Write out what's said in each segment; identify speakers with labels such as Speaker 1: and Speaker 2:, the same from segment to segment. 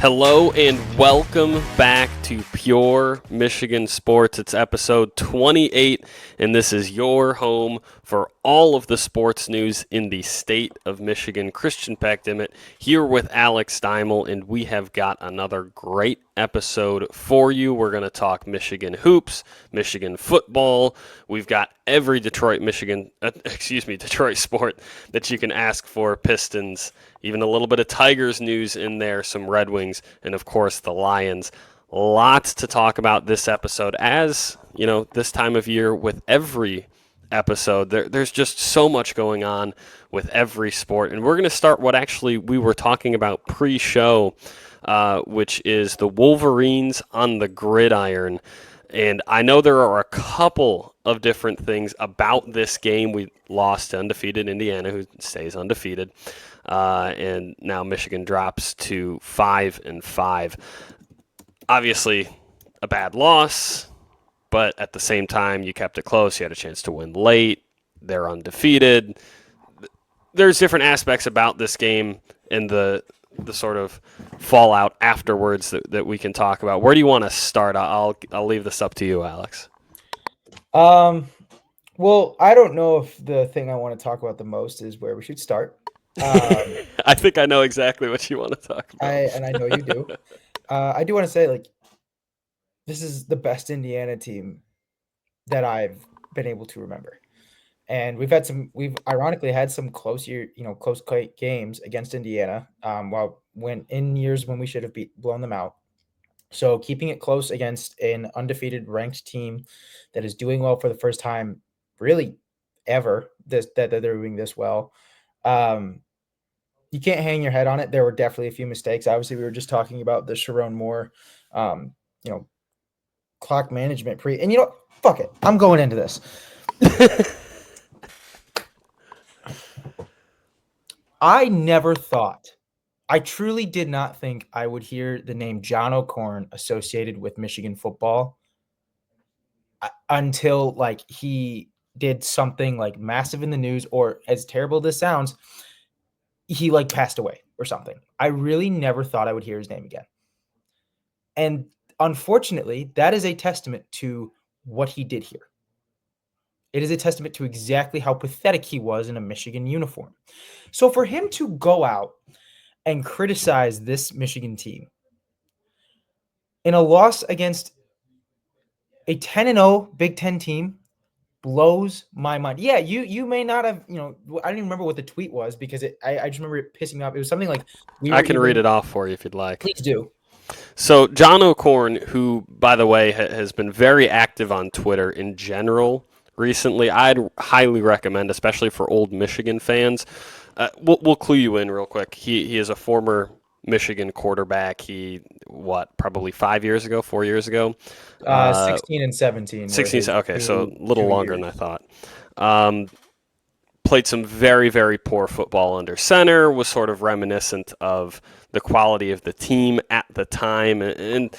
Speaker 1: Hello and welcome back to Pure Michigan Sports. It's episode 28, and this is your home for all of the sports news in the state of Michigan. Christian Peck-Dimit here with Alex Deimel, and we have got another great episode for you. We're going to talk Michigan hoops, Michigan football. We've got every Detroit sport that you can ask for. Pistons, even a little bit of Tigers news in there, some Red Wings, and of course the Lions. Lots to talk about this episode. As you know, this time of year with every episode, there's just so much going on with every sport. And we're going to start what actually we were talking about pre-show, which is the Wolverines on the gridiron. And I know there are a couple of different things about this game. We lost to undefeated Indiana, who stays undefeated. And now Michigan drops to 5-5. Obviously, a bad loss, but at the same time, you kept it close. You had a chance to win late. They're undefeated. There's different aspects about this game and the sort of fallout afterwards that we can talk about. Where do you want to start? I'll leave this up to you, Alex.
Speaker 2: Well, I don't know if the thing I want to talk about the most is where we should start.
Speaker 1: I think I know exactly what you want to talk about.
Speaker 2: I know you do. I do want to say, this is the best Indiana team that I've been able to remember. And we've ironically had some close games against Indiana, when in years when we should have blown them out. So keeping it close against an undefeated ranked team that is doing well for the first time, really ever, that they're doing this well. You can't hang your head on it. There were definitely a few mistakes. Obviously, we were just talking about the Sharon Moore, clock management and fuck it. I'm going into this. I truly did not think I would hear the name John Korn associated with Michigan football until he did something massive in the news, or as terrible as this sounds, he passed away or something. I really never thought I would hear his name again. And unfortunately, that is a testament to what he did here. It is a testament to exactly how pathetic he was in a Michigan uniform. So for him to go out and criticize this Michigan team in a loss against a 10-0 Big Ten team blows my mind. Yeah, you may not have, I don't even remember what the tweet was because I just remember it pissing me off. It was something like,
Speaker 1: I can read it off for you if you'd like.
Speaker 2: Please do.
Speaker 1: So John O'Korn, who, by the way, has been very active on Twitter in general recently, I'd highly recommend, especially for old Michigan fans. We'll clue you in real quick. He is a former Michigan quarterback. Probably 4 years ago?
Speaker 2: 16 and 17.
Speaker 1: 16, okay, so a little longer than I thought. Played some very, very poor football under center, was sort of reminiscent of the quality of the team at the time, and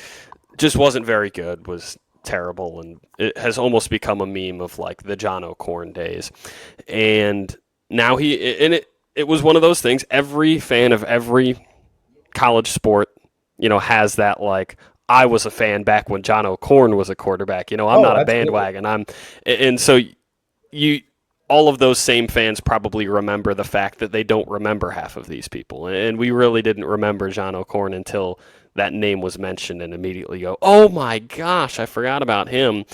Speaker 1: just wasn't very good, was terrible, and it has almost become a meme of the John O'Korn days. And now it was one of those things, every fan of every college sport, has that I was a fan back when John O'Korn was a quarterback. I'm not a bandwagon. So all of those same fans probably remember the fact that they don't remember half of these people. And we really didn't remember John O'Korn until that name was mentioned and immediately go, oh my gosh, I forgot about him.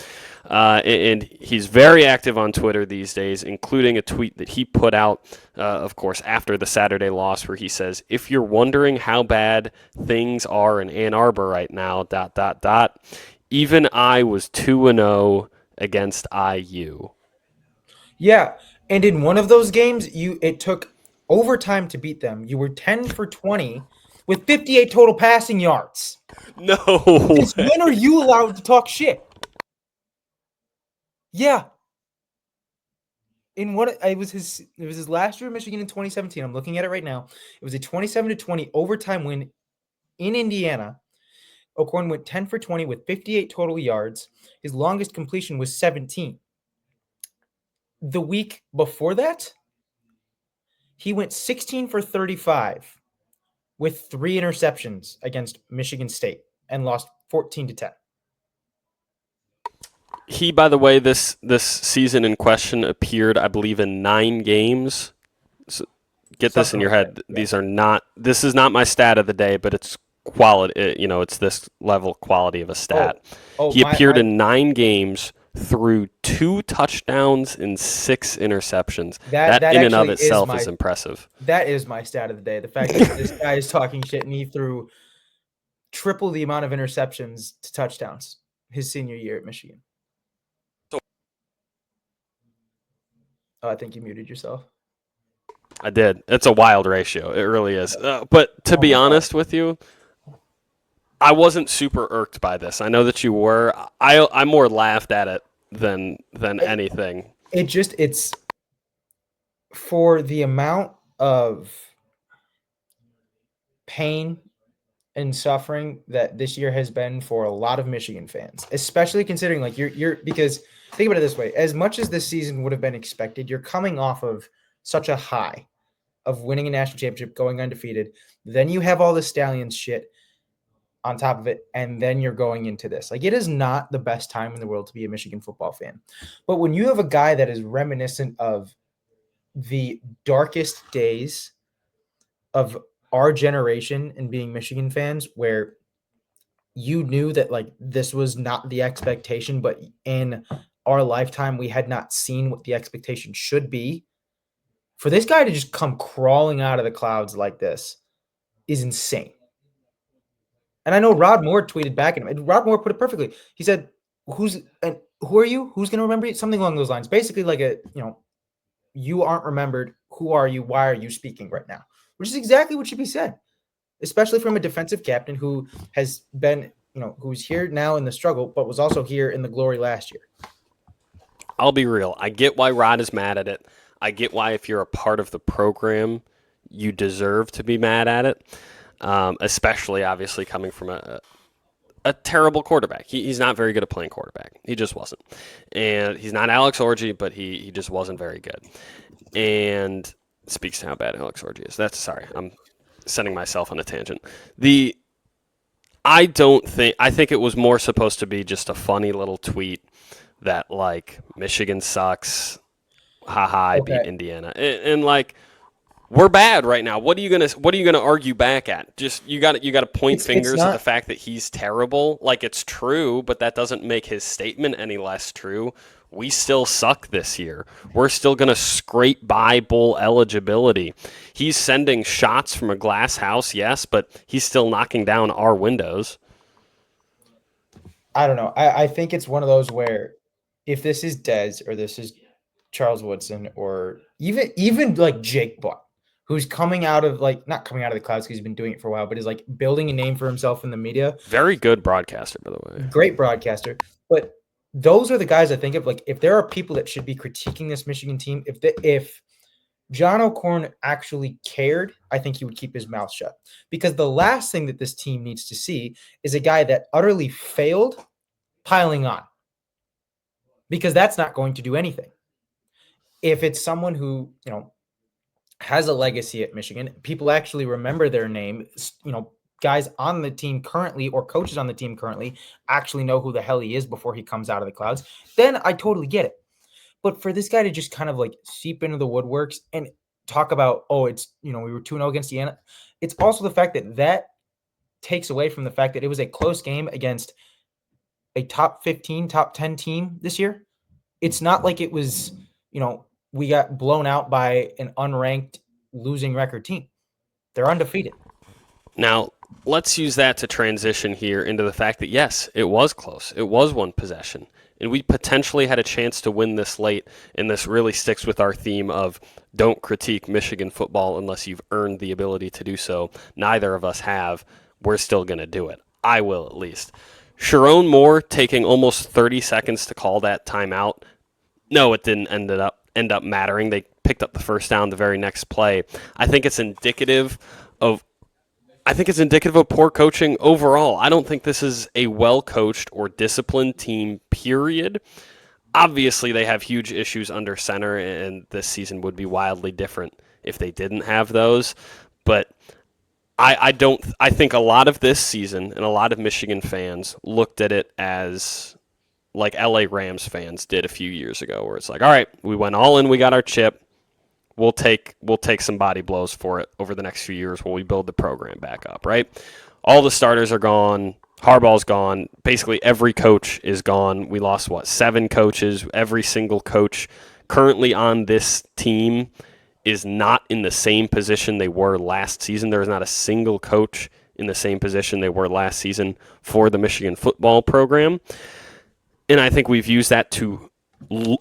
Speaker 1: And he's very active on Twitter these days, including a tweet that he put out, of course, after the Saturday loss, where he says, if you're wondering how bad things are in Ann Arbor right now, ... even I was 2-0 against IU.
Speaker 2: Yeah, and in one of those games, it took overtime to beat them. You were 10 for 20 with 58 total passing yards.
Speaker 1: No.
Speaker 2: When are you allowed to talk shit? Yeah. It was his last year in Michigan in 2017. I'm looking at it right now. It was a 27-20 overtime win in Indiana. O'Korn went 10 for 20 with 58 total yards. His longest completion was 17. The week before that, he went 16 for 35 with 3 interceptions against Michigan State and lost 14-10.
Speaker 1: He, by the way, this season in question appeared, I believe, in 9 games. So get this in
Speaker 2: Something
Speaker 1: your
Speaker 2: like that.
Speaker 1: head.
Speaker 2: Yeah.
Speaker 1: These are not. This is not my stat of the day, but it's quality. It's this level quality of a stat.
Speaker 2: Oh,
Speaker 1: He appeared
Speaker 2: my
Speaker 1: in 9 games, threw 2 touchdowns and 6 interceptions.
Speaker 2: that
Speaker 1: That
Speaker 2: that
Speaker 1: in and of
Speaker 2: actually is
Speaker 1: itself is
Speaker 2: my
Speaker 1: impressive.
Speaker 2: that is my stat of the day. The fact that this guy is talking shit and he threw triple the amount of interceptions to touchdowns his senior year at Michigan. Oh, I think you muted yourself.
Speaker 1: I did. It's a wild ratio. It really is. But to
Speaker 2: Oh
Speaker 1: be
Speaker 2: my God.
Speaker 1: honest with you, I wasn't super irked by this. I know that you were. I more laughed at it than anything.
Speaker 2: It's for the amount of pain and suffering that this year has been for a lot of Michigan fans, especially considering like you're because think about it this way, as much as this season would have been expected, you're coming off of such a high of winning a national championship, going undefeated. Then you have all the Stallions shit on top of it, and then you're going into this. Like, it is not the best time in the world to be a Michigan football fan. But when you have a guy that is reminiscent of the darkest days of our generation and being Michigan fans, where you knew that like this was not the expectation, but in our lifetime, we had not seen what the expectation should be. For this guy to just come crawling out of the clouds like this is insane. And I know Rod Moore tweeted back at him. And Rod Moore put it perfectly. He said, who are you? Who's going to remember you?" Something along those lines. Basically, like you aren't remembered. Who are you? Why are you speaking right now? Which is exactly what should be said, especially from a defensive captain who has been, who's here now in the struggle, but was also here in the glory last year.
Speaker 1: I'll be real. I get why Rod is mad at it. I get why if you're a part of the program, you deserve to be mad at it. Especially obviously coming from a terrible quarterback. He's not very good at playing quarterback. He just wasn't. And he's not Alex Orji, but he just wasn't very good. And speaks to how bad Alex Orji is. Sorry, I'm sending myself on a tangent. I think it was more supposed to be just a funny little tweet that like Michigan sucks. Haha, I beat Indiana. And like we're bad right now. What are you gonna argue back at? Just you got to point fingers at the fact that he's terrible. Like it's true, but that doesn't make his statement any less true. We still suck this year. We're still gonna scrape by bowl eligibility. He's sending shots from a glass house, yes, but he's still knocking down our windows.
Speaker 2: I don't know. I think it's one of those where if this is Dez or this is Charles Woodson or even like Jake Butt, who's coming out of not coming out of the clouds because he's been doing it for a while, but is like building a name for himself in the media.
Speaker 1: Very good broadcaster, by the way.
Speaker 2: Great broadcaster. But those are the guys I think of. Like, if there are people that should be critiquing this Michigan team, if John O'Korn actually cared, I think he would keep his mouth shut. Because the last thing that this team needs to see is a guy that utterly failed piling on. Because that's not going to do anything. If it's someone who, has a legacy at Michigan, people actually remember their name, guys on the team currently or coaches on the team currently actually know who the hell he is before he comes out of the clouds, then I totally get it. But for this guy to just kind of like seep into the woodworks and talk about, it's, we were 2-0 against Indiana. It's also the fact that takes away from the fact that it was a close game against a top 15, top 10 team this year. It's not like it was, we got blown out by an unranked losing record team. They're undefeated.
Speaker 1: Now, let's use that to transition here into the fact that, yes, it was close. It was one possession. And we potentially had a chance to win this late. And this really sticks with our theme of don't critique Michigan football unless you've earned the ability to do so. Neither of us have. We're still going to do it. I will, at least. Sharon Moore taking almost 30 seconds to call that timeout. No, it didn't end up mattering. They picked up the first down the very next play. I think it's indicative of poor coaching overall. I don't think this is a well-coached or disciplined team, period. Obviously, they have huge issues under center, and this season would be wildly different if they didn't have those. But I think a lot of this season and a lot of Michigan fans looked at it as like LA Rams fans did a few years ago, where it's like, all right, we went all in, we got our chip. We'll take some body blows for it over the next few years while we build the program back up, right? All the starters are gone. Harbaugh's gone. Basically, every coach is gone. We lost, 7 coaches. Every single coach currently on this team is not in the same position they were last season. There is not a single coach in the same position they were last season for the Michigan football program. And I think we've used that to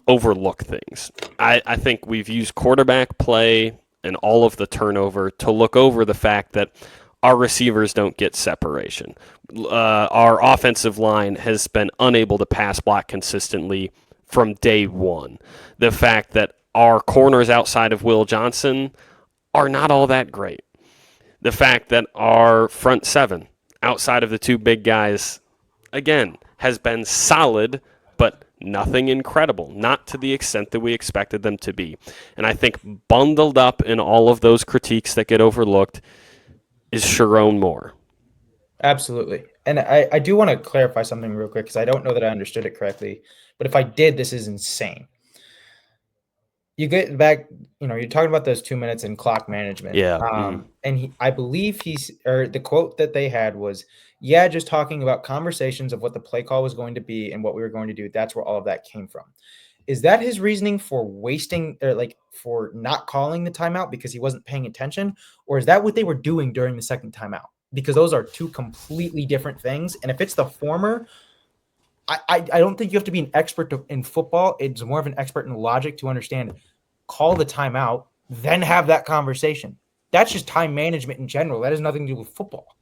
Speaker 1: overlook things. I think we've used quarterback play and all of the turnover to look over the fact that our receivers don't get separation. Our offensive line has been unable to pass block consistently from day one. The fact that our corners outside of Will Johnson are not all that great. The fact that our front 7 outside of the 2 big guys, again, has been solid, but nothing incredible, not to the extent that we expected them to be. And I think bundled up in all of those critiques that get overlooked is Sharon Moore.
Speaker 2: Absolutely. And I do want to clarify something real quick because I don't know that I understood it correctly. But if I did, this is insane. You get back, you're talking about those 2 minutes in clock management.
Speaker 1: Yeah.
Speaker 2: And I believe the quote that they had was, yeah, just talking about conversations of what the play call was going to be and what we were going to do. That's where all of that came from. Is that his reasoning for wasting or for not calling the timeout because he wasn't paying attention? Or is that what they were doing during the second timeout? Because those are 2 completely different things. And if it's the former, I don't think you have to be an expert in football. It's more of an expert in logic to understand, call the timeout, then have that conversation. That's just time management in general. That has nothing to do with football.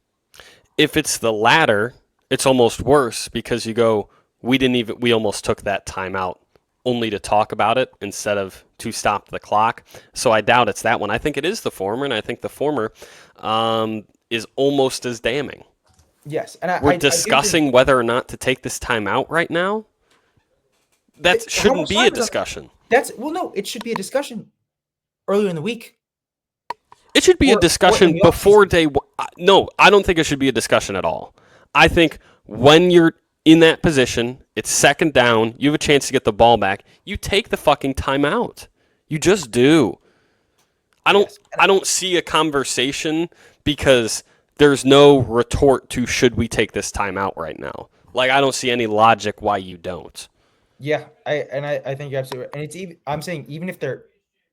Speaker 1: If it's the latter, it's almost worse because you go, we almost took that timeout only to talk about it instead of to stop the clock. So I doubt it's that one. I think it is the former, and I think the former is almost as damning.
Speaker 2: Yes, and
Speaker 1: we're discussing whether or not to take this timeout right now. That shouldn't be a discussion.
Speaker 2: No, it should be a discussion earlier in the week.
Speaker 1: It should be a discussion before day one. No, I don't think it should be a discussion at all. I think when you're in that position, it's second down, you have a chance to get the ball back, you take the fucking timeout. You just do. I don't see a conversation because there's no retort to should we take this timeout right now. Like, I don't see any logic why you don't.
Speaker 2: Yeah, I think you're absolutely right. And it's even, I'm saying, even if there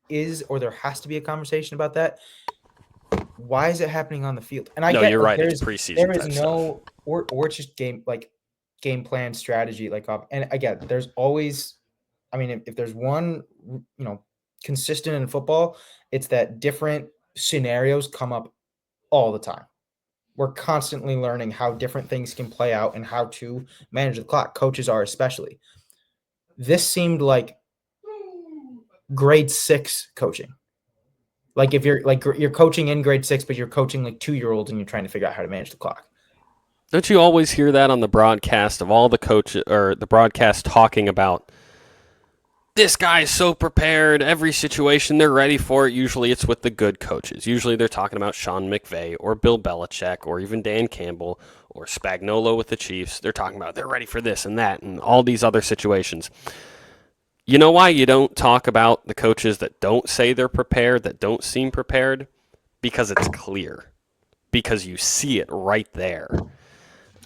Speaker 2: is or there has to be a conversation about that, why is it happening on the field? And
Speaker 1: you're right. It's preseason.
Speaker 2: There is no, or it's just game plan strategy. And again, there's always, if there's one, consistent in football, it's that different scenarios come up all the time. We're constantly learning how different things can play out and how to manage the clock. Coaches are especially. This seemed like grade 6 coaching. Like if you're coaching in grade 6, but you're coaching 2-year-olds and you're trying to figure out how to manage the clock.
Speaker 1: Don't you always hear that on the broadcast of all the coaches, or the broadcast talking about this guy is so prepared, every situation they're ready for it. Usually it's with the good coaches. Usually they're talking about Sean McVay or Bill Belichick or even Dan Campbell or Spagnuolo with the Chiefs. They're talking about they're ready for this and that and all these other situations. You know why you don't talk about the coaches that don't say they're prepared, that don't seem prepared? Because it's clear. Because you see it right there.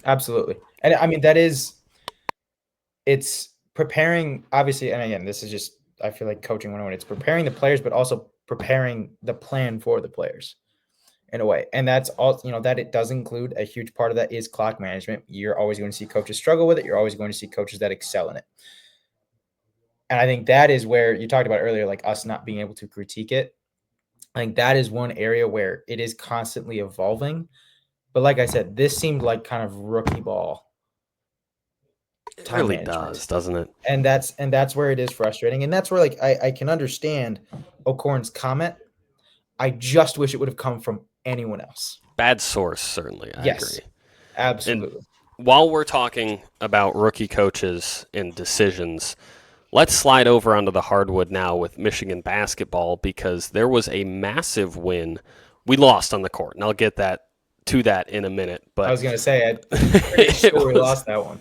Speaker 2: Absolutely. And it's preparing, obviously, and again, this is just, I feel like coaching 101. It's preparing the players, but also preparing the plan for the players in a way. And that's all, that it does include a huge part of that is clock management. You're always going to see coaches struggle with it. You're always going to see coaches that excel in it. And I think that is where you talked about earlier, us not being able to critique it. I think that is one area where it is constantly evolving. But like I said, this seemed like kind of rookie ball.
Speaker 1: It really does, doesn't it?
Speaker 2: And that's where it is frustrating. And that's where I can understand O'Korn's comment. I just wish it would have come from anyone else.
Speaker 1: Bad source, certainly. I agree.
Speaker 2: Absolutely.
Speaker 1: And while we're talking about rookie coaches and decisions, let's slide over onto the hardwood now with Michigan basketball, because there was a massive win We lost on the court, and I'll get to that in a minute. But
Speaker 2: I was gonna say, I'm pretty sure we lost that one.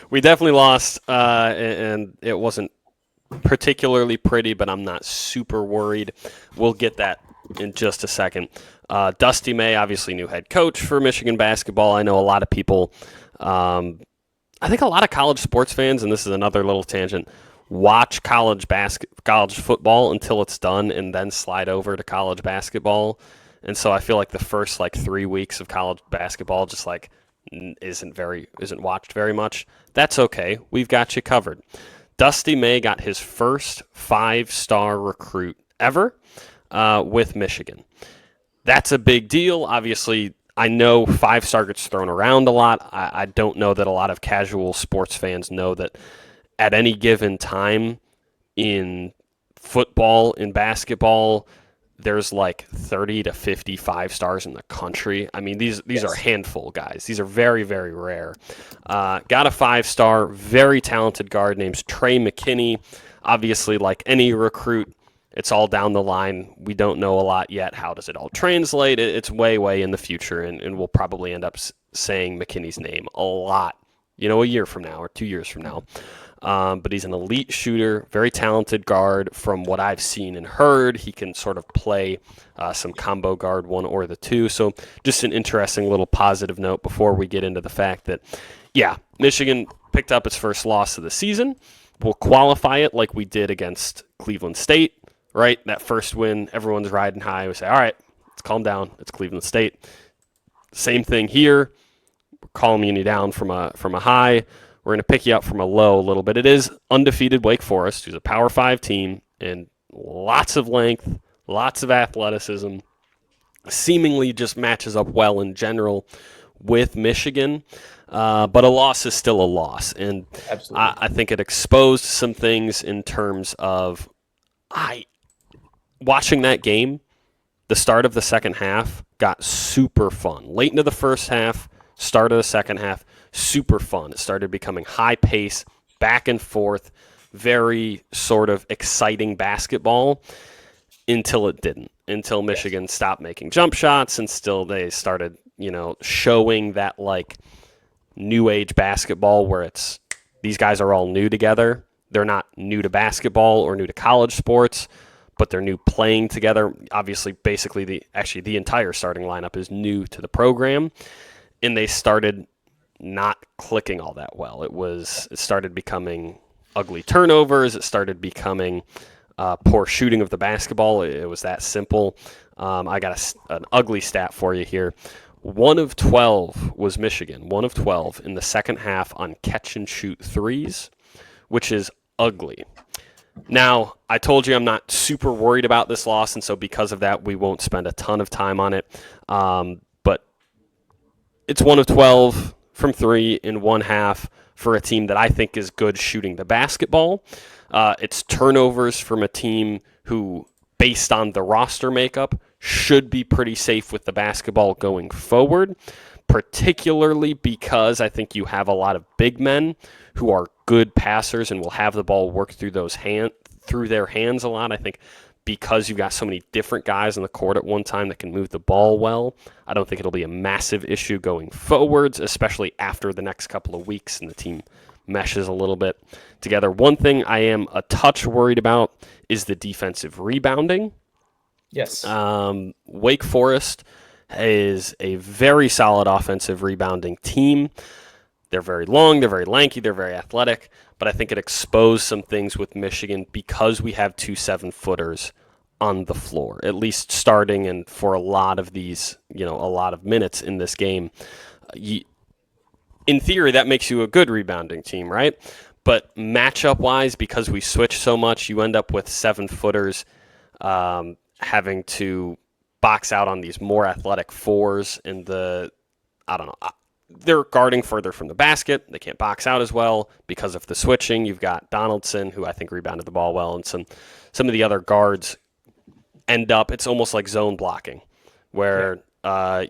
Speaker 1: we definitely lost, and it wasn't particularly pretty, but I'm not super worried. We'll get that in just a second. Dusty May, obviously new head coach for Michigan basketball. I know a lot of people, I think a lot of college sports fans, and this is another little tangent, watch college football until it's done and then slide over to college basketball. And so I feel like the first 3 weeks of college basketball just isn't watched very much. That's okay. We've got you covered. Dusty May got his first 5-star recruit ever with Michigan. That's a big deal. Obviously, I know 5-star gets thrown around a lot. I don't know that a lot of casual sports fans know that at any given time in football, in basketball, there's 30 to 50 5-stars in the country. I mean, these are a handful, guys. These are very, very rare. Got a 5-star, very talented guard named Trey McKinney. Obviously, like any recruit, it's all down the line. We don't know a lot yet. How does it all translate? It's way, way in the future, and we'll probably end up saying McKinney's name a lot, a year from now or 2 years from now. But he's an elite shooter, very talented guard from what I've seen and heard. He can sort of play some combo guard, one or the two. So just an interesting little positive note before we get into the fact that, Michigan picked up its first loss of the season. We'll qualify it like we did against Cleveland State, right? That first win, everyone's riding high. We say, all right, let's calm down. It's Cleveland State. Same thing here. We're calming you down from a high. We're going to pick you up from a low a little bit. It is undefeated Wake Forest, who's a Power 5 team, and lots of length, lots of athleticism, seemingly just matches up well in general with Michigan. But a loss is still a loss. And I think it exposed some things in terms of watching that game. The start of the second half got super fun. Late into the first half, start of the second half, super fun. It started becoming high pace, back and forth, very sort of exciting basketball until it didn't. Until Michigan stopped making jump shots and still they started, showing that new age basketball where it's these guys are all new together. They're not new to basketball or new to college sports, but they're new playing together. Obviously, basically the entire starting lineup is new to the program. And they started not clicking all that well. It started becoming ugly turnovers. It started becoming poor shooting of the basketball. It was that simple. I got an ugly stat for you here. 1 of 12 was Michigan. 1 of 12 in the second half on catch and shoot threes, which is ugly. Now, I told you I'm not super worried about this loss, and so because of that, we won't spend a ton of time on it. But it's 1 of 12 from 3 in one half for a team that I think is good shooting the basketball. It's turnovers from a team who, based on the roster makeup, should be pretty safe with the basketball going forward, particularly because I think you have a lot of big men who are good passers and will have the ball work through their hands a lot. I think because you've got so many different guys on the court at one time that can move the ball well, I don't think it'll be a massive issue going forwards, especially after the next couple of weeks and the team meshes a little bit together. One thing I am a touch worried about is the defensive rebounding.
Speaker 2: Yes.
Speaker 1: Wake Forest is a very solid offensive rebounding team. They're very long, they're very lanky, they're very athletic, but I think it exposed some things with Michigan because we have 2 7-footers on the floor, at least starting and for a lot of these, a lot of minutes in this game. In theory, that makes you a good rebounding team, right? But matchup-wise, because we switch so much, you end up with 7-footers having to box out on these more athletic 4s and they're guarding further from the basket. They can't box out as well because of the switching. You've got Donaldson, who I think rebounded the ball well, and some of the other guards end up, it's almost like zone blocking, where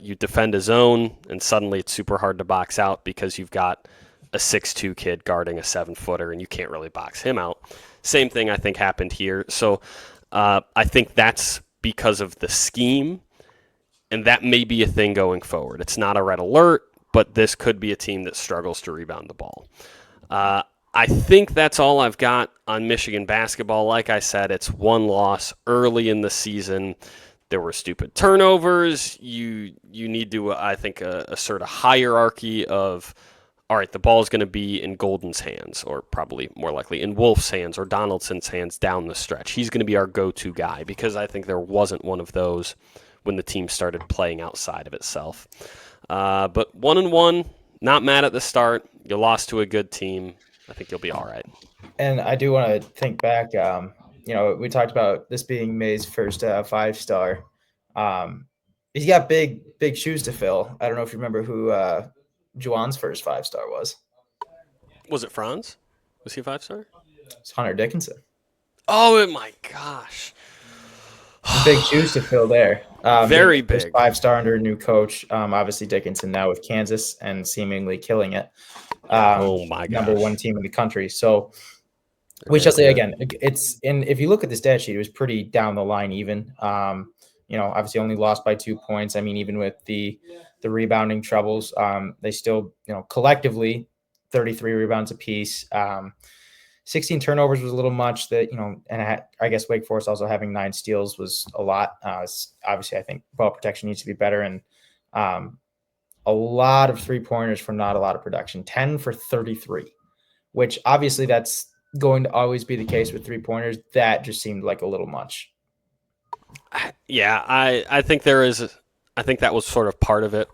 Speaker 1: you defend a zone and suddenly it's super hard to box out because you've got a 6'2" kid guarding a 7-footer and you can't really box him out. Same thing I think happened here. So I think that's because of the scheme. And that may be a thing going forward. It's not a red alert, but this could be a team that struggles to rebound the ball. I think that's all I've got on Michigan basketball. Like I said, it's one loss early in the season. There were stupid turnovers. You need to, I think, assert a hierarchy of, all right, the ball is going to be in Golden's hands, or probably more likely in Wolf's hands or Donaldson's hands down the stretch. He's going to be our go-to guy, because I think there wasn't one of those when the team started playing outside of itself. But 1-1, not mad at the start. You lost to a good team. I think you'll be all right.
Speaker 2: And I do want to think back. We talked about this being May's first 5-star. He's got big shoes to fill. I don't know if you remember who Juwan's first 5-star was.
Speaker 1: Was it Franz? Was he a 5-star?
Speaker 2: It's Hunter Dickinson.
Speaker 1: Oh my gosh.
Speaker 2: Big shoes to fill there.
Speaker 1: Very big.
Speaker 2: 5-star under a new coach. Obviously Dickinson now with Kansas and seemingly killing it.
Speaker 1: Oh my gosh.
Speaker 2: Number 1 team in the country. So we shall say again, if you look at the stat sheet, it was pretty down the line even. Obviously only lost by 2 points. I mean, even with the rebounding troubles, they still, collectively 33 rebounds apiece. 16 turnovers was a little much. And I guess Wake Forest also having 9 steals was a lot. Obviously, I think ball protection needs to be better, and a lot of 3-pointers for not a lot of production. 10 for 33, which obviously that's going to always be the case with 3-pointers. That just seemed like a little much.
Speaker 1: Yeah, I think there is. I think that was sort of part of it.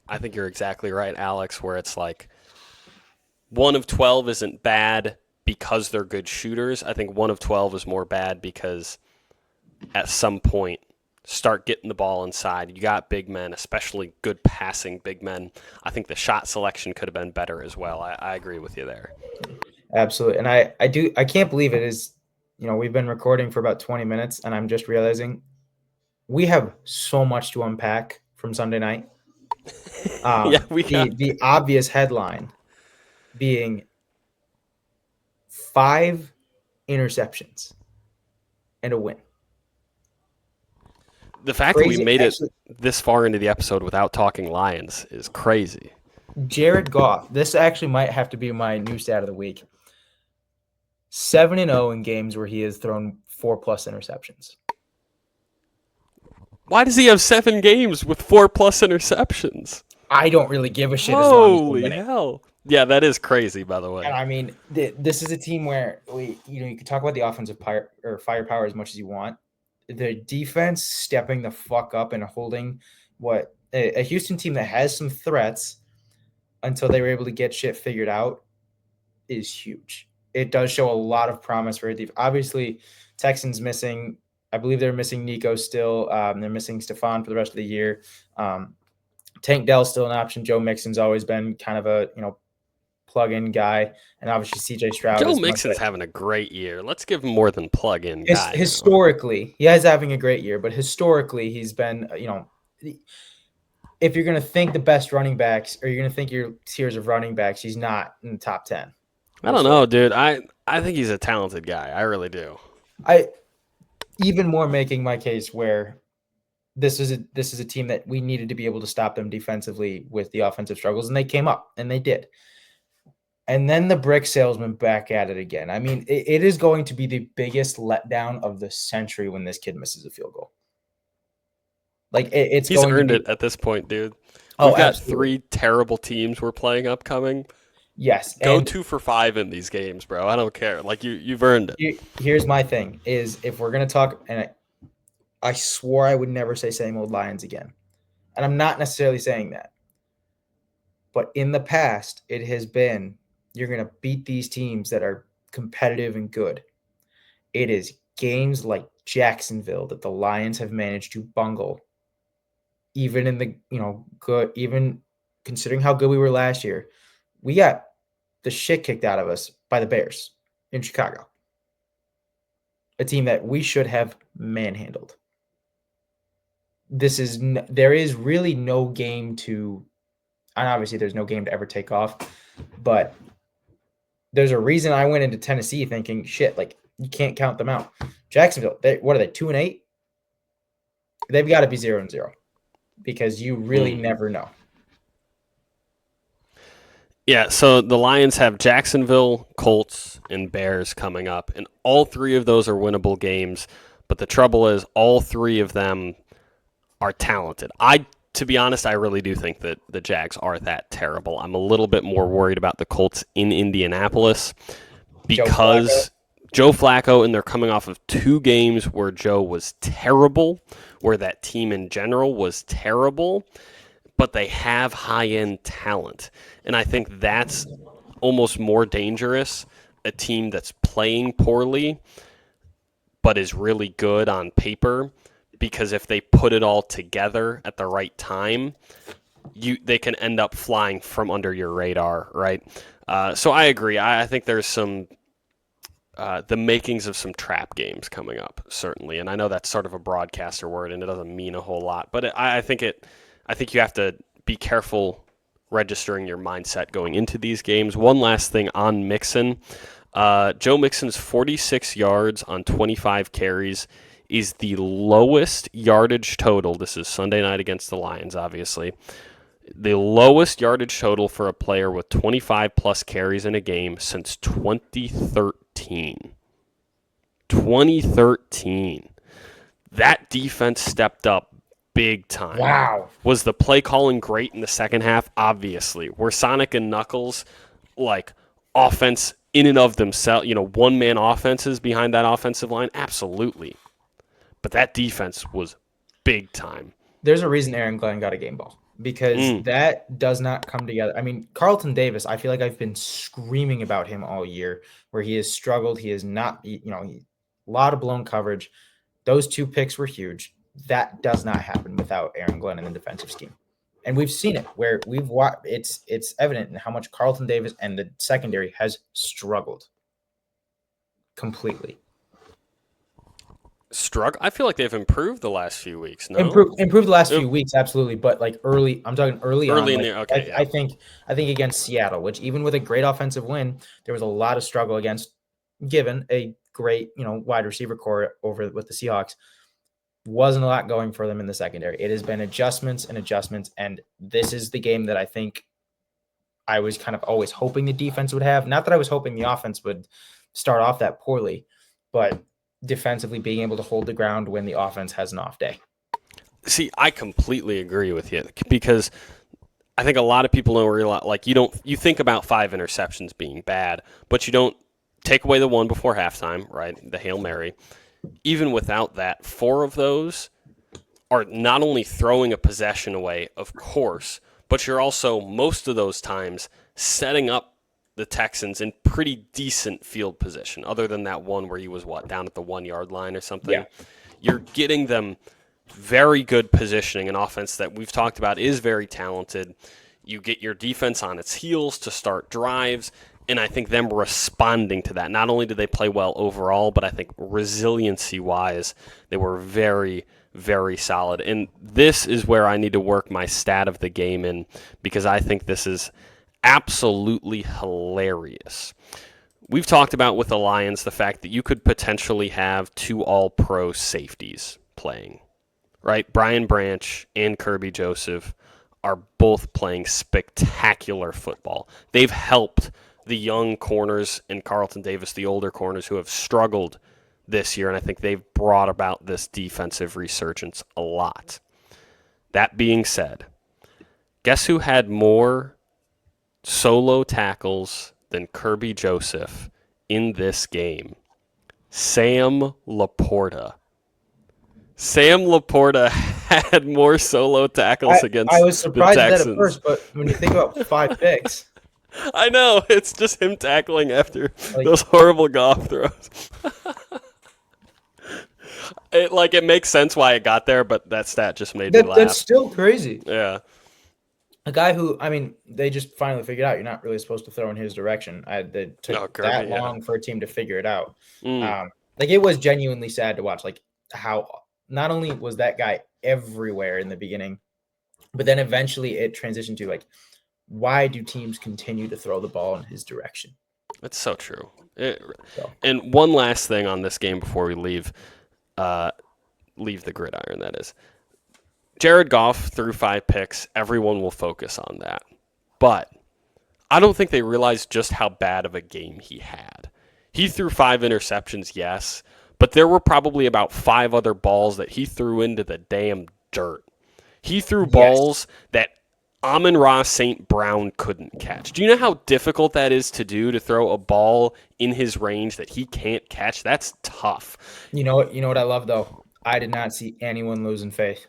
Speaker 1: I think you're exactly right, Alex. Where it's like 1 of 12 isn't bad because they're good shooters. I think 1 of 12 is more bad because at some point, start getting the ball inside. You got big men, especially good passing big men. I think the shot selection could have been better as well. I agree with you there.
Speaker 2: Absolutely. And I can't believe it is, we've been recording for about 20 minutes and I'm just realizing we have so much to unpack from Sunday night.
Speaker 1: Yeah,
Speaker 2: the obvious headline being 5 interceptions and a win.
Speaker 1: The fact that we made it this far into the episode without talking Lions is crazy.
Speaker 2: Jared Goff, this actually might have to be my new stat of the week. 7-0 in games where he has thrown 4+ interceptions.
Speaker 1: Why does he have 7 games with 4+ interceptions?
Speaker 2: I don't really give a shit.
Speaker 1: Holy hell. Yeah, that is crazy, by the way.
Speaker 2: And I mean, this is a team where you can talk about the offensive firepower as much as you want. The defense stepping the fuck up and holding what a Houston team that has some threats until they were able to get shit figured out is huge. It does show a lot of promise for a defense. Obviously, Texans missing. I believe they're missing Nico still. They're missing Stephon for the rest of the year. Tank Dell's still an option. Joe Mixon's always been kind of a plug-in guy, and obviously CJ Stroud.
Speaker 1: Joe Mixon's having a great year. Let's give him more than plug-in guy.
Speaker 2: Historically, he is having a great year, but historically he's been, if you're going to think the best running backs or you're going to think your tiers of running backs, he's not in the top 10.
Speaker 1: I don't know, dude. I think he's a talented guy. I really do.
Speaker 2: Even more making my case where this is a team that we needed to be able to stop them defensively with the offensive struggles, and they came up, and they did. And then the brick salesman back at it again. I mean, it is going to be the biggest letdown of the century when this kid misses a field goal. Like he's
Speaker 1: earned it at this point, dude. We've got 3 terrible teams we're playing upcoming.
Speaker 2: Yes.
Speaker 1: Go 2 for 5 in these games, bro. I don't care. Like you've earned it.
Speaker 2: Here's my thing is if we're going to talk, and I swore I would never say same old Lions again. And I'm not necessarily saying that. But in the past, it has been, you're going to beat these teams that are competitive and good. It is games like Jacksonville that the Lions have managed to bungle. Even in the, good, even considering how good we were last year, we got the shit kicked out of us by the Bears in Chicago. A team that we should have manhandled. There is really no game to, and obviously there's no game to ever take off, but there's a reason I went into Tennessee thinking, shit, like you can't count them out. Jacksonville, what are they, 2-8? They've got to be 0-0. because you really never know.
Speaker 1: Yeah, so the Lions have Jacksonville, Colts, and Bears coming up, and all three of those are winnable games. But the trouble is, all three of them are talented. To be honest, I really do think that the Jags are that terrible. I'm a little bit more worried about the Colts in Indianapolis because Joe Flacco, and they're coming off of 2 games where Joe was terrible, where that team in general was terrible, but they have high-end talent. And I think that's almost more dangerous, a team that's playing poorly but is really good on paper, because if they put it all together at the right time, they can end up flying from under your radar, right? So I agree. I think there's some the makings of some trap games coming up, certainly. And I know that's sort of a broadcaster word, and it doesn't mean a whole lot. But I think you have to be careful registering your mindset going into these games. One last thing on Mixon. Joe Mixon's 46 yards on 25 carries is the lowest yardage total. This is Sunday night against the Lions, obviously. The lowest yardage total for a player with 25-plus carries in a game since 2013. 2013. That defense stepped up big time.
Speaker 2: Wow.
Speaker 1: Was the play calling great in the second half? Obviously. Were Sonic and Knuckles like offense in and of themselves, one-man offenses behind that offensive line? Absolutely. But that defense was big time.
Speaker 2: There's a reason Aaron Glenn got a game ball, because that does not come together. I mean, Carlton Davis, I feel like I've been screaming about him all year, where he has struggled. He is not, a lot of blown coverage. Those 2 picks were huge. That does not happen without Aaron Glenn in the defensive scheme. And we've seen it where we've watched. It's evident in how much Carlton Davis and the secondary has struggled completely.
Speaker 1: I feel like they've improved the last few weeks. No,
Speaker 2: improved the last few weeks, absolutely. But like I'm talking early on.
Speaker 1: In there, okay.
Speaker 2: I think against Seattle, which even with a great offensive win, there was a lot of struggle against. Given a great wide receiver core over with the Seahawks, wasn't a lot going for them in the secondary. It has been adjustments, and this is the game that I think I was kind of always hoping the defense would have. Not that I was hoping the offense would start off that poorly, but defensively being able to hold the ground when the offense has an off day.
Speaker 1: See, I completely agree with you, because I think a lot of people don't realize, like, you think about 5 interceptions being bad, but you don't take away the one before halftime, right? The Hail Mary. Even without that, 4 of those are not only throwing a possession away, of course, but you're also, most of those times, setting up the Texans in pretty decent field position, other than that one where he was, down at the 1-yard line or something.
Speaker 2: Yeah.
Speaker 1: You're getting them very good positioning, an offense that we've talked about is very talented. You get your defense on its heels to start drives, and I think them responding to that. Not only did they play well overall, but I think resiliency-wise, they were very, very solid. And this is where I need to work my stat of the game in, because I think this is absolutely hilarious. We've talked about with the Lions the fact that you could potentially have 2 all-pro safeties playing, right? Brian Branch and Kirby Joseph are both playing spectacular football. They've helped the young corners and Carlton Davis, the older corners, who have struggled this year, and I think they've brought about this defensive resurgence a lot. That being said, guess who had more solo tackles than Kirby Joseph in this game? Sam Laporta. Sam Laporta had more solo tackles against the Texans.
Speaker 2: I was surprised at that at first, but when you think about 5 picks.
Speaker 1: I know, it's just him tackling after those horrible Goff throws. It makes sense why it got there, but that stat just made me laugh.
Speaker 2: That's still crazy.
Speaker 1: Yeah.
Speaker 2: A guy who, they just finally figured out you're not really supposed to throw in his direction. It took that long for a team to figure it out. It was genuinely sad to watch, how not only was that guy everywhere in the beginning, but then eventually it transitioned to why do teams continue to throw the ball in his direction?
Speaker 1: That's so true. And one last thing on this game before we leave the gridiron, that is. Jared Goff threw 5 picks. Everyone will focus on that. But I don't think they realized just how bad of a game he had. He threw 5 interceptions, yes, but there were probably about 5 other balls that he threw into the damn dirt. He threw
Speaker 2: Yes.
Speaker 1: balls that Amon-Ra St. Brown couldn't catch. Do you know how difficult that is to do, to throw a ball in his range that he can't catch? That's tough.
Speaker 2: You know what I love though? I did not see anyone losing faith.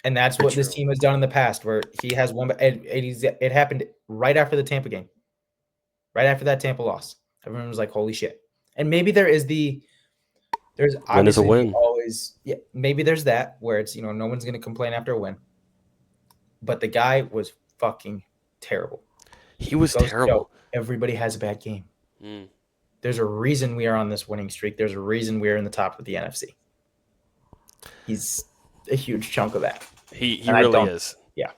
Speaker 2: And that's
Speaker 1: Very
Speaker 2: what this
Speaker 1: true.
Speaker 2: team has done in the past, where he has won. It happened right after the Tampa game, right after that Tampa loss. Everyone was like, "Holy shit!" And maybe there's
Speaker 1: Win is a
Speaker 2: obviously
Speaker 1: win.
Speaker 2: always, yeah, maybe there's that where it's, no one's going to complain after a win, but the guy was fucking terrible.
Speaker 1: He was
Speaker 2: Goes to show
Speaker 1: terrible.
Speaker 2: everybody has a bad game.
Speaker 1: Mm.
Speaker 2: There's a reason we are on this winning streak. There's a reason we are in the top of the NFC. He's a huge chunk of that.
Speaker 1: He
Speaker 2: And I
Speaker 1: really
Speaker 2: don't,
Speaker 1: is.
Speaker 2: yeah.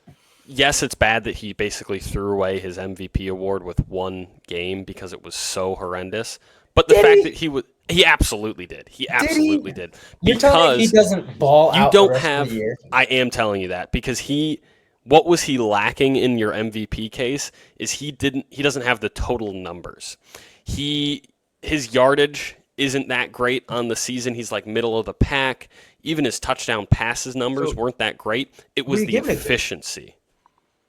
Speaker 1: Yes, it's bad that he basically threw away his MVP award with one game because it was so horrendous. But the
Speaker 2: Did
Speaker 1: fact
Speaker 2: he?
Speaker 1: that he absolutely did. He
Speaker 2: Did he?
Speaker 1: absolutely did.
Speaker 2: You're telling me he
Speaker 1: Because
Speaker 2: doesn't ball
Speaker 1: you
Speaker 2: out the
Speaker 1: don't
Speaker 2: rest of
Speaker 1: have,
Speaker 2: the year?
Speaker 1: I am telling you that, because what was he lacking in your MVP case is he doesn't have the total numbers. His yardage isn't that great on the season. He's like middle of the pack. Even his touchdown passes numbers
Speaker 2: So,
Speaker 1: weren't that great. It
Speaker 2: who are
Speaker 1: was
Speaker 2: you
Speaker 1: the
Speaker 2: giving it to?
Speaker 1: efficiency.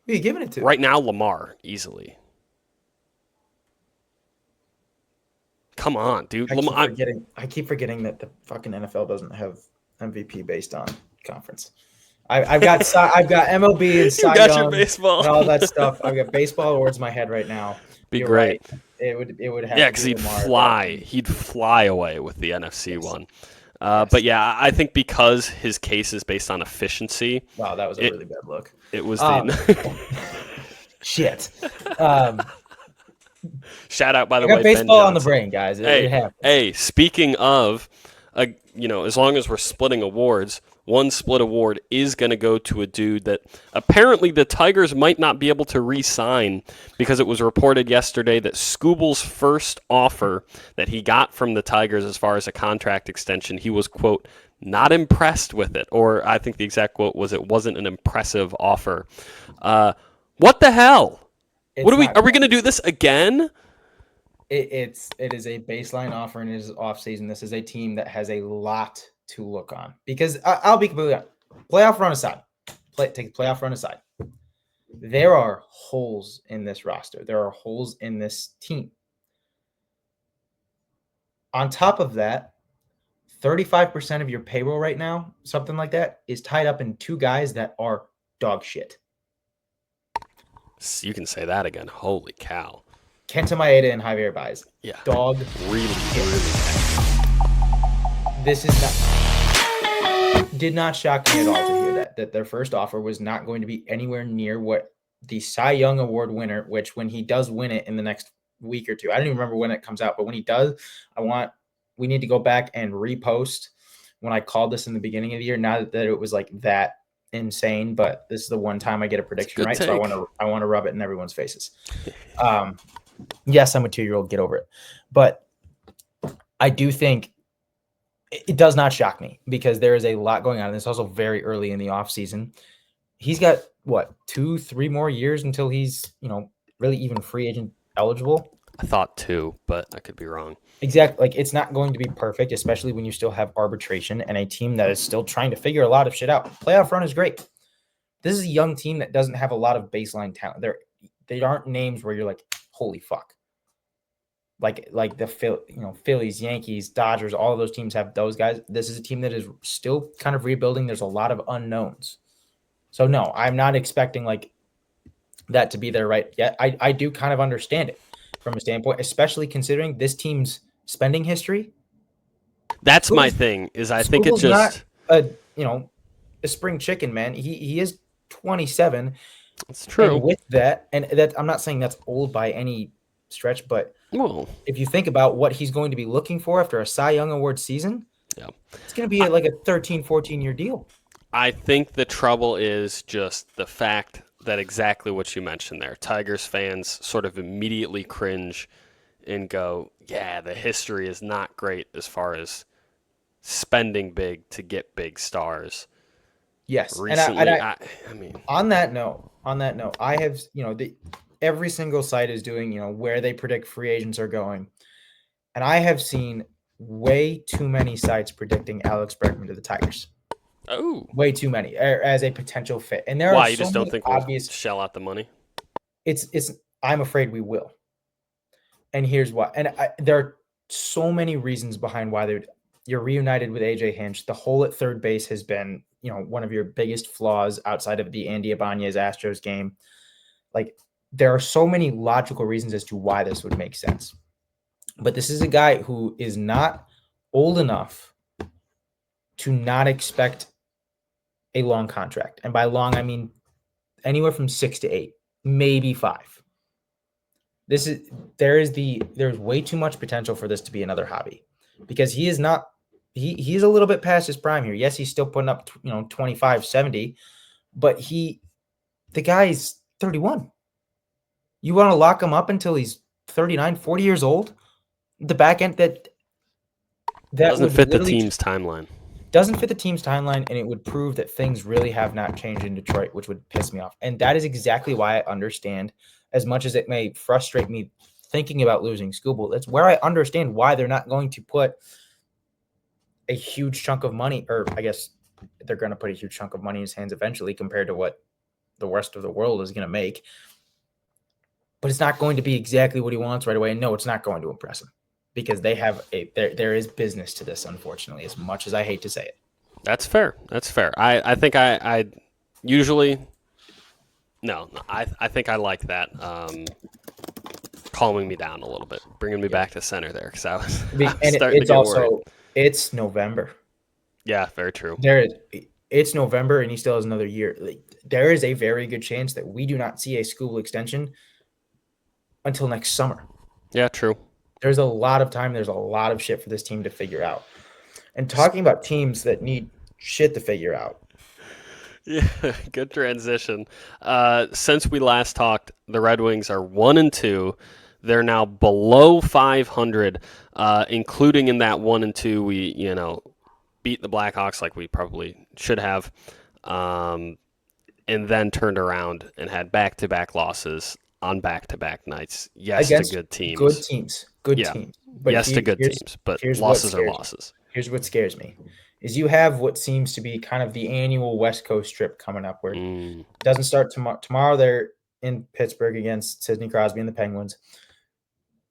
Speaker 2: Who are you giving it to?
Speaker 1: Right now, Lamar, easily. Come on, dude. Lamar,
Speaker 2: I keep forgetting that the fucking NFL doesn't have MVP based on conference. I've got MLB and
Speaker 1: you
Speaker 2: Cy
Speaker 1: got your
Speaker 2: Young
Speaker 1: baseball.
Speaker 2: and all that stuff. I've got baseball awards in my head right now.
Speaker 1: Be
Speaker 2: You're
Speaker 1: great.
Speaker 2: right. It would have
Speaker 1: Yeah,
Speaker 2: to
Speaker 1: because
Speaker 2: be
Speaker 1: he'd
Speaker 2: Lamar.
Speaker 1: fly. He'd fly away with the NFC
Speaker 2: Yes.
Speaker 1: one.
Speaker 2: Yes.
Speaker 1: But yeah, I think because his case is based on efficiency,
Speaker 2: Wow, that was a
Speaker 1: it,
Speaker 2: really bad look.
Speaker 1: it was
Speaker 2: Um,
Speaker 1: the
Speaker 2: Shit. Um,
Speaker 1: shout out, by the
Speaker 2: I got
Speaker 1: way, Ben
Speaker 2: baseball on the
Speaker 1: Johnson.
Speaker 2: brain, guys. It
Speaker 1: Hey,
Speaker 2: happens.
Speaker 1: hey, speaking of, as long as we're splitting awards, one split award is going to go to a dude that apparently the Tigers might not be able to re-sign because it was reported yesterday that Scooble's first offer that he got from the Tigers as far as a contract extension, he was, quote, not impressed with it. Or I think the exact quote was, it wasn't an impressive offer. What the hell?
Speaker 2: It's
Speaker 1: Are we
Speaker 2: not
Speaker 1: going to do this again?
Speaker 2: it is a baseline offer and it is off season. This is a team that has a lot to look on because I'll be completely honest. Playoff run aside, take playoff run aside. There are holes in this roster. There are holes in this team. On top of that, 35% of your payroll right now, something like that, is tied up in two guys that are dog shit.
Speaker 1: You can say that again. Holy cow.
Speaker 2: Kenta Maeda and Javier Baez.
Speaker 1: Yeah.
Speaker 2: Dog.
Speaker 1: Really.
Speaker 2: This is not. Did not shock me at all to hear that their first offer was not going to be anywhere near what the Cy Young Award winner, which when he does win it in the next week or two, I don't even remember when it comes out, but when he does, we need to go back and repost when I called this in the beginning of the year. Not that it was like that insane, but this is the one time I get a prediction right,
Speaker 1: take.
Speaker 2: so I want to rub it in everyone's faces. Yes, I'm a 2-year-old. Get over it. But I do think it does not shock me because there is a lot going on. And it's also very early in the offseason. He's got, 2-3 more years until he's, really even free agent eligible.
Speaker 1: I thought 2, but I could be wrong.
Speaker 2: Exactly. Like, it's not going to be perfect, especially when you still have arbitration and a team that is still trying to figure a lot of shit out. Playoff run is great. This is a young team that doesn't have a lot of baseline talent. They aren't names where you're like, holy fuck. Like the Phillies, Yankees, Dodgers, all of those teams have those guys. This is a team that is still kind of rebuilding. There's a lot of unknowns. So no, I'm not expecting like that to be there right yet. I do kind of understand it from a standpoint, especially considering this team's spending history.
Speaker 1: That's my thing. Is I think it
Speaker 2: just not a spring chicken, man. He is 27.
Speaker 1: It's true.
Speaker 2: And with that, I'm not saying that's old by any stretch, but if you think about what he's going to be looking for after a Cy Young Award season, it's going to be like a 13, 14-year deal.
Speaker 1: I think the trouble is just the fact that exactly what you mentioned there. Tigers fans sort of immediately cringe and go, yeah, the history is not great as far as spending big to get big stars.
Speaker 2: Yes, and
Speaker 1: recently.
Speaker 2: I
Speaker 1: I mean,
Speaker 2: on that note, I have every single site is doing where they predict free agents are going, and I have seen way too many sites predicting Alex Bregman to the Tigers.
Speaker 1: oh,
Speaker 2: Way too many as a potential fit, and there are
Speaker 1: why? You
Speaker 2: so
Speaker 1: just don't
Speaker 2: many
Speaker 1: think we'll
Speaker 2: obvious.
Speaker 1: shell out the money?
Speaker 2: It's. I'm afraid we will, and here's why. And there are so many reasons behind why you're reunited with AJ Hinch. The hole at third base has been one of your biggest flaws outside of the Andy Ibanez Astros game. Like there are so many logical reasons as to why this would make sense. But this is a guy who is not old enough to not expect a long contract. And by long, I mean anywhere from 6 to 8, maybe 5. There's way too much potential for this to be another hobby because he is not he's a little bit past his prime here. Yes, he's still putting up 25, 70, but the guy's 31. You want to lock him up until he's 39, 40 years old? The back end that
Speaker 1: Doesn't
Speaker 2: would
Speaker 1: fit the
Speaker 2: literally
Speaker 1: team's timeline.
Speaker 2: doesn't fit the team's timeline, and it would prove that things really have not changed in Detroit, which would piss me off. And that is exactly why I understand, as much as it may frustrate me thinking about losing Skubal, that's where I understand why they're not going to put a huge chunk of money, or I guess they're going to put a huge chunk of money in his hands eventually compared to what the rest of the world is going to make. But it's not going to be exactly what he wants right away. And no, it's not going to impress him because they have there is business to this, unfortunately, as much as I hate to say it.
Speaker 1: That's fair. That's fair. I think I usually no. I think I like that. Calming me down a little bit, bringing me back to center there because I was starting to get worried.
Speaker 2: It's November.
Speaker 1: Yeah, very true.
Speaker 2: It's November and he still has another year. Like, there is a very good chance that we do not see a Skubal extension until next summer.
Speaker 1: Yeah, true.
Speaker 2: There's a lot of time. There's a lot of shit for this team to figure out. And talking about teams that need shit to figure out.
Speaker 1: Yeah, good transition. Since we last talked, the Red Wings are 1-2. They're now below 500, including in that 1-2. We beat the Blackhawks like we probably should have, and then turned around and had back-to-back losses on back-to-back nights. Yes,
Speaker 2: against
Speaker 1: to good teams.
Speaker 2: Good teams.
Speaker 1: But yes, to good teams, but losses are losses.
Speaker 2: Here's what scares me, is you have what seems to be kind of the annual West Coast trip coming up where it doesn't start tomorrow. Tomorrow they're in Pittsburgh against Sidney Crosby and the Penguins.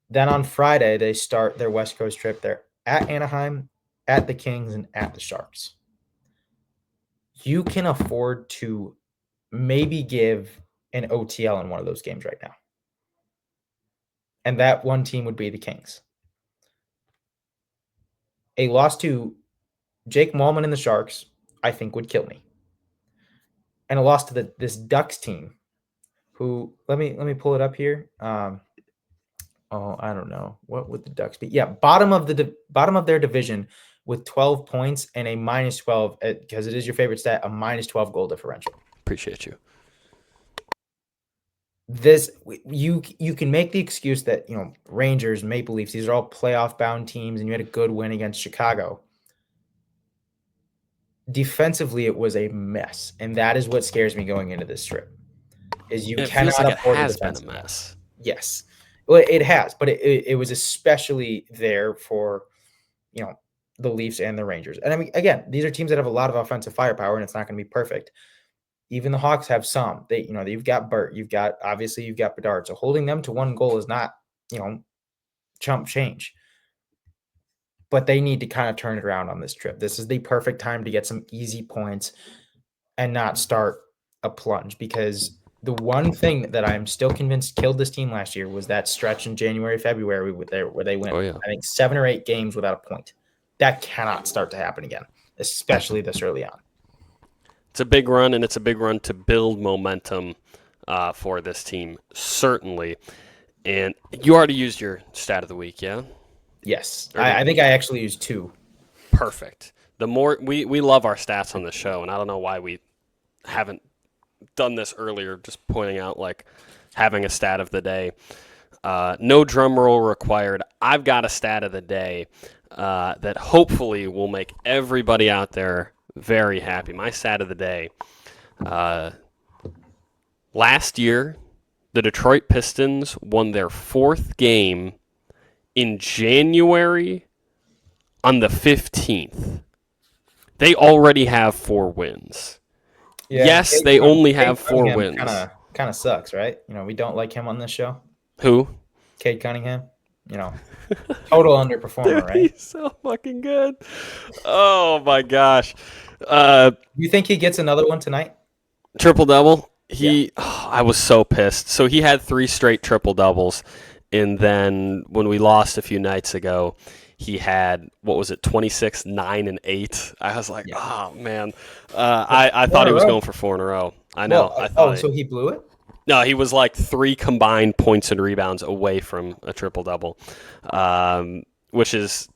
Speaker 2: Then on Friday, they start their West Coast trip. They're at Anaheim, at the Kings, and at the Sharks. You can afford to maybe give an OTL in one of those games right now. And that one team would be the Kings. A loss to Jake Malman and the Sharks, I think, would kill me. And a loss to this Ducks team, who let me pull it up here. I don't know. What would the Ducks be? Yeah, bottom of their division with 12 points and a -12 because it is your favorite stat, a -12 goal differential.
Speaker 1: Appreciate you.
Speaker 2: This you can make the excuse that Rangers, Maple Leafs, these are all playoff bound teams, and you had a good win against Chicago. Defensively, it was a mess, and that is what scares me going into this trip. Is you cannot
Speaker 1: feels like
Speaker 2: afford
Speaker 1: it has
Speaker 2: been
Speaker 1: a mess.
Speaker 2: Yes, well, it has, but it was especially there for the Leafs and the Rangers. And I mean, again, these are teams that have a lot of offensive firepower, and it's not going to be perfect. Even the Hawks have some. You've got Burt, you've got Bedard. So holding them to one goal is not chump change. But they need to kind of turn it around on this trip. This is the perfect time to get some easy points and not start a plunge, because the one thing that I'm still convinced killed this team last year was that stretch in January, February where they went, I think, 7 or 8 games without a point. That cannot start to happen again, especially this early on.
Speaker 1: It's a big run, and it's a big run to build momentum for this team, certainly. And you already used your stat of the week, yeah?
Speaker 2: Yes. I think I actually used 2.
Speaker 1: Perfect. The more we love our stats on the show, and I don't know why we haven't done this earlier, just pointing out like having a stat of the day. No drum roll required. I've got a stat of the day that hopefully will make everybody out there Very happy. My stat of the day. Last year, the Detroit Pistons won their 4th game in January on the 15th. They already have 4 wins.
Speaker 2: Yeah,
Speaker 1: Yes, they only have
Speaker 2: Cade
Speaker 1: 4
Speaker 2: Cunningham
Speaker 1: wins.
Speaker 2: kind of sucks, right? We don't like him on this show.
Speaker 1: Who?
Speaker 2: Cade Cunningham, you know, total underperformer,
Speaker 1: Dude,
Speaker 2: right?
Speaker 1: he's so fucking good. Oh my gosh.
Speaker 2: You think he gets another one tonight?
Speaker 1: Triple double.
Speaker 2: Yeah.
Speaker 1: I was so pissed. So he had 3 straight triple doubles, and then when we lost a few nights ago, he had, what was it, 26, 9, and 8. I was like,
Speaker 2: Yeah.
Speaker 1: oh man.
Speaker 2: But
Speaker 1: I
Speaker 2: four
Speaker 1: thought
Speaker 2: in
Speaker 1: he
Speaker 2: a
Speaker 1: was
Speaker 2: row.
Speaker 1: going for 4 in a row. I know.
Speaker 2: Well,
Speaker 1: I thought.
Speaker 2: so he blew it?
Speaker 1: No, he was like 3 combined points and rebounds away from a triple double, which is,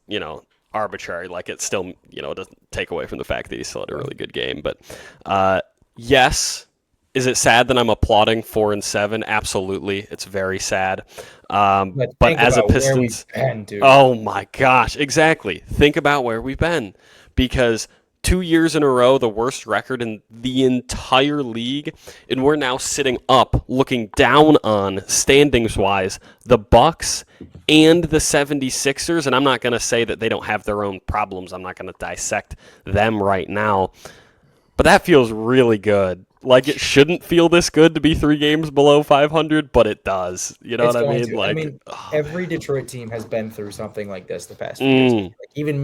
Speaker 1: arbitrary. Like, it still, doesn't take away from the fact that he still had a really good game. But yes, is it sad that I'm applauding 4 and 7? Absolutely, it's very sad.
Speaker 2: But
Speaker 1: But
Speaker 2: think
Speaker 1: as a
Speaker 2: about where we've
Speaker 1: Pistons,
Speaker 2: been, dude.
Speaker 1: oh my gosh, exactly. Think about where we've been, because 2 years in a row, the worst record in the entire league, and we're now sitting up, looking down on, standings-wise, the Bucks and the 76ers, and I'm not going to say that they don't have their own problems. I'm not going to dissect them right now, but that feels really good. Like, it shouldn't feel this good to be 3 games below 500, but it does. You know
Speaker 2: It's
Speaker 1: what I
Speaker 2: going
Speaker 1: mean?
Speaker 2: to. I
Speaker 1: Like,
Speaker 2: mean,
Speaker 1: oh,
Speaker 2: every Detroit team has been through something like this the past few years.
Speaker 1: man.
Speaker 2: Like even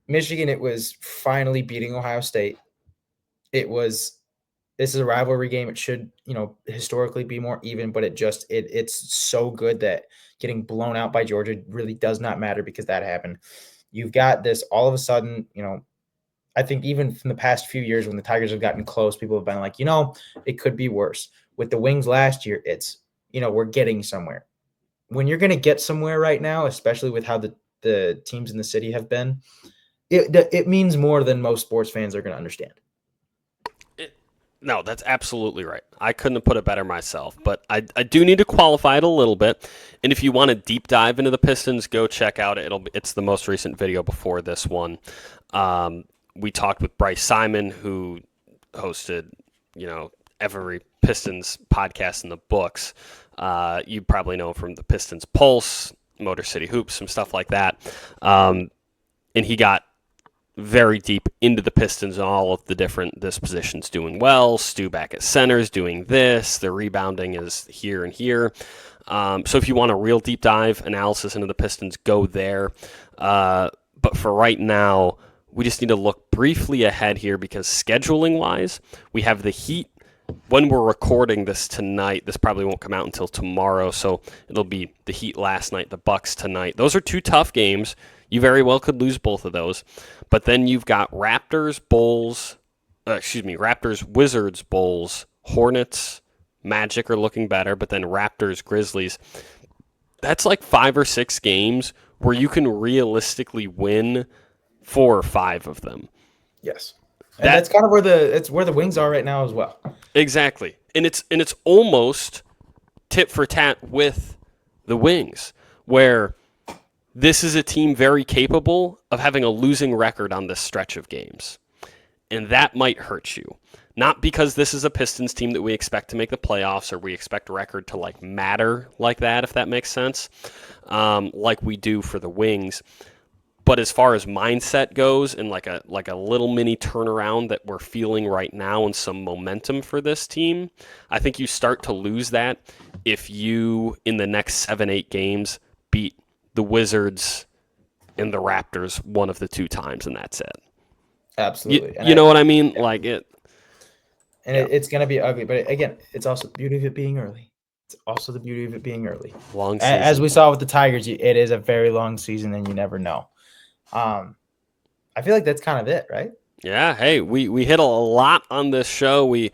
Speaker 2: Michigan, it was finally beating Ohio State. This is a rivalry game. It should, historically be more even, but it's so good that getting blown out by Georgia really does not matter because that happened. You've got this all of a sudden, I think even from the past few years when the Tigers have gotten close, people have been like, it could be worse. With the Wings last year, it's, we're getting somewhere. When you're going to get somewhere right now, especially with how the teams in the city have been, it means more than most sports fans are going to understand.
Speaker 1: No, that's absolutely right. I couldn't have put it better myself, but I do need to qualify it a little bit. And if you want a deep dive into the Pistons, go check out it. It's the most recent video before this one. We talked with Bryce Simon, who hosted, every Pistons podcast in the books. You probably know him from the Pistons Pulse, Motor City Hoops, some stuff like that. And he got very deep into the Pistons and all of the different dispositions doing well. Stu back at centers doing this. The rebounding is here and here. So if you want a real deep dive analysis into the Pistons, go there. But for right now, we just need to look briefly ahead here because scheduling-wise, we have the Heat. When we're recording this tonight, this probably won't come out until tomorrow, so it'll be the Heat last night, the Bucks tonight. Those are 2 tough games. You very well could lose both of those. But then you've got Raptors, Wizards, Bulls, Hornets, Magic are looking better, but then Raptors, Grizzlies. That's like 5 or 6 games where you can realistically win 4 or 5 of them.
Speaker 2: Yes. And that's kind of where the Wings are right now as well.
Speaker 1: Exactly. And it's almost tit for tat with the Wings, where this is a team very capable of having a losing record on this stretch of games. And that might hurt you. Not because this is a Pistons team that we expect to make the playoffs or we expect record to matter like that, if that makes sense, like we do for the Wings. But as far as mindset goes and like a little mini turnaround that we're feeling right now and some momentum for this team, I think you start to lose that if you, in the next 7-8 games, beat the Wizards and the Raptors one of the 2 times, and that's it.
Speaker 2: Absolutely.
Speaker 1: You know what I mean?
Speaker 2: Yeah.
Speaker 1: Like it.
Speaker 2: And it's going to be ugly. But again, it's also the beauty of it being early.
Speaker 1: Long season.
Speaker 2: As we saw with the Tigers, it is a very long season, and you never know. I feel like that's kind of it, right?
Speaker 1: Yeah. Hey, we hit a lot on this show. We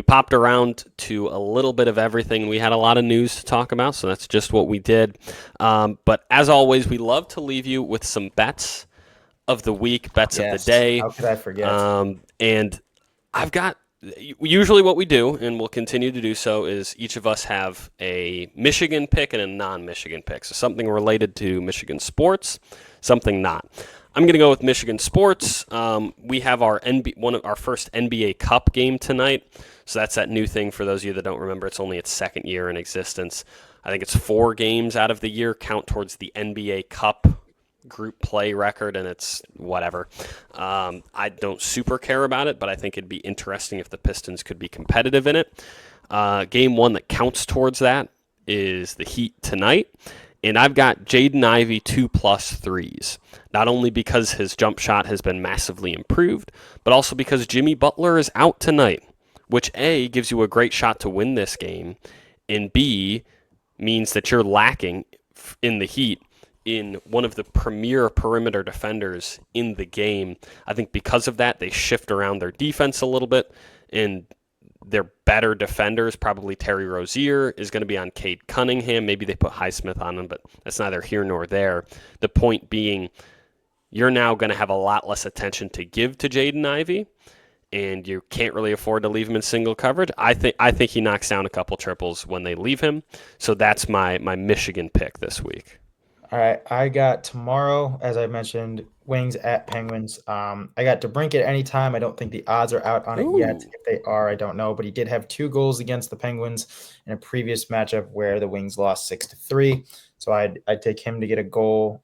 Speaker 1: popped around to a little bit of everything. We had a lot of news to talk about, so that's just what we did. But as always, we love to leave you with some bets of the week, bets of the day.
Speaker 2: How could I forget?
Speaker 1: And I've got usually what we do, and we'll continue to do so, is each of us have a Michigan pick and a non-Michigan pick. So something related to Michigan sports, something not. I'm going to go with Michigan sports. We have our one of our first NBA Cup game tonight. So that's that new thing for those of you that don't remember. It's only its second year in existence. I think it's 4 games out of the year count towards the NBA Cup group play record, and it's whatever. I don't super care about it, but I think it'd be interesting if the Pistons could be competitive in it. Game 1 that counts towards that is the Heat tonight. And I've got Jaden Ivey 2+ threes, not only because his jump shot has been massively improved, but also because Jimmy Butler is out tonight, which A, gives you a great shot to win this game, and B, means that you're lacking in the Heat in one of the premier perimeter defenders in the game. I think because of that, they shift around their defense a little bit, and they're better defenders. Probably Terry Rozier is going to be on Cade Cunningham. Maybe they put Highsmith on him, but that's neither here nor there. The point being, you're now going to have a lot less attention to give to Jaden Ivey, and you can't really afford to leave him in single coverage. I think he knocks down a couple triples when they leave him. So that's my Michigan pick this week.
Speaker 2: All right, I got tomorrow, as I mentioned, Wings at Penguins. I got DeBrincat anytime. I don't think the odds are out on it yet. If they are, I don't know. But he did have 2 goals against the Penguins in a previous matchup where the Wings lost 6-3. So I'd take him to get a goal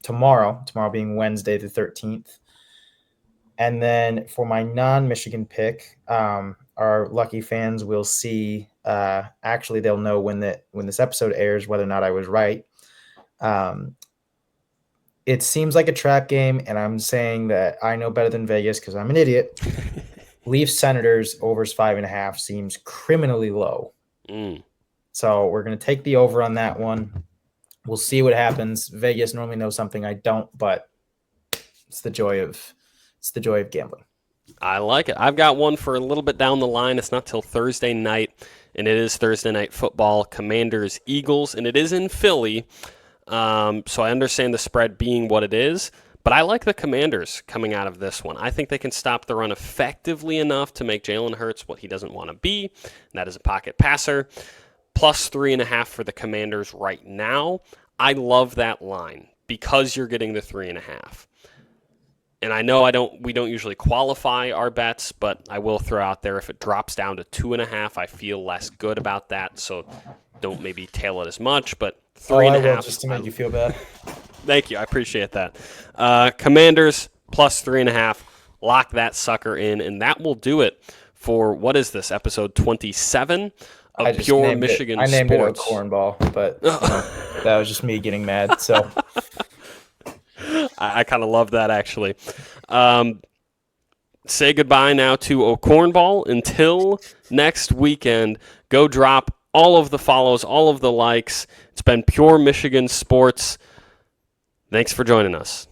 Speaker 2: tomorrow being Wednesday the 13th. And then for my non-Michigan pick, our lucky fans will see. Actually, they'll know when this episode airs whether or not I was right. It seems like a trap game, and I'm saying that I know better than Vegas because I'm an idiot. Leafs Senators overs 5.5 seems criminally low. So we're going to take the over on that one. We'll see what happens. Vegas normally knows something I don't, but it's the joy of gambling.
Speaker 1: I like it. I've got one for a little bit down the line. It's not till Thursday night, and it is Thursday night football. Commanders Eagles, and it is in Philly. So I understand the spread being what it is, but I like the Commanders coming out of this one. I think they can stop the run effectively enough to make Jalen Hurts what he doesn't want to be, and that is a pocket passer. Plus 3.5 for the Commanders right now. I love that line because you're getting the 3.5. And I know we don't usually qualify our bets, but I will throw out there if it drops down to 2.5, I feel less good about that. So don't maybe tail it as much, but 3.5.
Speaker 2: I will, just to make you feel bad.
Speaker 1: Thank you. I appreciate that. Commanders plus 3.5. Lock that sucker in, and that will do it for, what is this, episode 27 of Pure Michigan Sports.
Speaker 2: I named it a cornball, but that was just me getting mad. So
Speaker 1: I kind of love that, actually. Say goodbye now to a cornball until next weekend. Go drop all of the follows, all of the likes. It's been Pure Michigan Sports. Thanks for joining us.